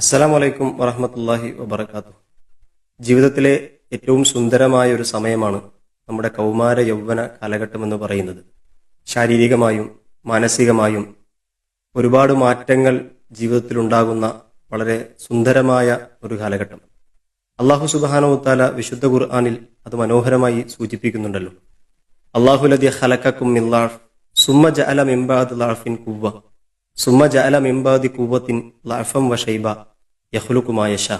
അസ്സലാമു അലൈക്കും വറഹ്മത്തുള്ളാഹി വബറകാതുഹു. ജീവിതത്തിലെ ഏറ്റവും സുന്ദരമായ ഒരു സമയമാണ് നമ്മുടെ കൗമാര യൗവന കാലഘട്ടം എന്ന് പറയുന്നത്. ശാരീരികമായും മാനസികമായും ഒരുപാട് മാറ്റങ്ങൾ ജീവിതത്തിലുണ്ടാകുന്ന വളരെ സുന്ദരമായ ഒരു കാലഘട്ടം. അള്ളാഹു സുബ്ഹാനഹു വതആല വിശുദ്ധ ഖുർആനിൽ അത് മനോഹരമായി സൂചിപ്പിക്കുന്നുണ്ടല്ലോ. അല്ലാഹു ലദി ഖലഖക്കും മിൻ ളഅഫ് സുമ്മ ജഅല മിൻ ബഅദി ളഅഫിൻ ഖുവ്വ സുമ്മ ജഅല മിൻ ബഅദി ഖുവ്വത്തിൻ ളഅഫൻ വശൈബ യഖ്ലുഖു മാ യശാ.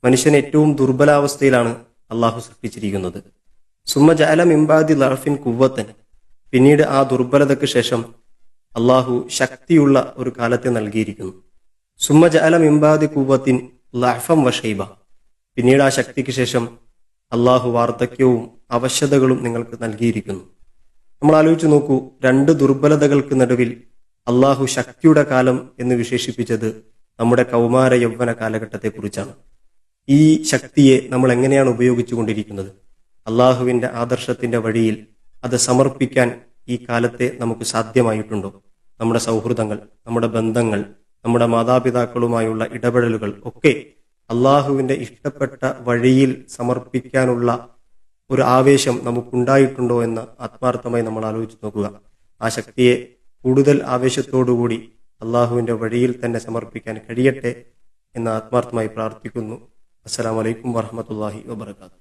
മനുഷ്യൻ ഏറ്റവും ദുർബലാവസ്ഥയിലാണ് അള്ളാഹു സൃഷ്ടിച്ചിരിക്കുന്നത്. സുമ്മ ജഅല മിൻ ബഅദി ളഅഫിൻ ഖുവ്വത്തൻ, പിന്നീട് ആ ദുർബലതയ്ക്ക് ശേഷം അള്ളാഹു ശക്തിയുള്ള ഒരു കാലത്തെ നൽകിയിരിക്കുന്നു. സുമ്മ ജഅല മിൻ ബഅദി ഖുവ്വത്തിൻ ളഅഫൻ വശൈബ, പിന്നീട് ആ ശക്തിക്ക് ശേഷം അള്ളാഹു വാർദ്ധക്യവും അവശതകളും നിങ്ങൾക്ക് നൽകിയിരിക്കുന്നു. നമ്മൾ ആലോചിച്ച് നോക്കൂ, രണ്ട് ദുർബലതകൾക്ക് നടുവിൽ അള്ളാഹു ശക്തിയുടെ കാലം എന്ന് വിശേഷിപ്പിച്ചത് നമ്മുടെ കൗമാര യൗവന കാലഘട്ടത്തെ കുറിച്ചാണ്. ഈ ശക്തിയെ നമ്മൾ എങ്ങനെയാണ് ഉപയോഗിച്ചു കൊണ്ടിരിക്കുന്നത്? അള്ളാഹുവിന്റെ ആദർശത്തിന്റെ വഴിയിൽ അത് സമർപ്പിക്കാൻ ഈ കാലത്തെ നമുക്ക് സാധ്യമായിട്ടുണ്ടോ? നമ്മുടെ സൗഹൃദങ്ങൾ, നമ്മുടെ ബന്ധങ്ങൾ, നമ്മുടെ മാതാപിതാക്കളുമായുള്ള ഇടപെടലുകൾ ഒക്കെ അള്ളാഹുവിന്റെ ഇഷ്ടപ്പെട്ട വഴിയിൽ സമർപ്പിക്കാനുള്ള ഒരു ആവേശം നമുക്കുണ്ടായിട്ടുണ്ടോ എന്ന് ആത്മാർത്ഥമായി നമ്മൾ ആലോചിച്ച് നോക്കുക. ആ ശക്തിയെ കൂടുതൽ ആവേശത്തോടുകൂടി അള്ളാഹുവിന്റെ വഴിയിൽ തന്നെ സമർപ്പിക്കാൻ കഴിയട്ടെ എന്ന് ആത്മാർത്ഥമായി പ്രാർത്ഥിക്കുന്നു. അസ്സലാമു അലൈക്കും വറഹ്മത്തുള്ളാഹി വബറകാതുഹു.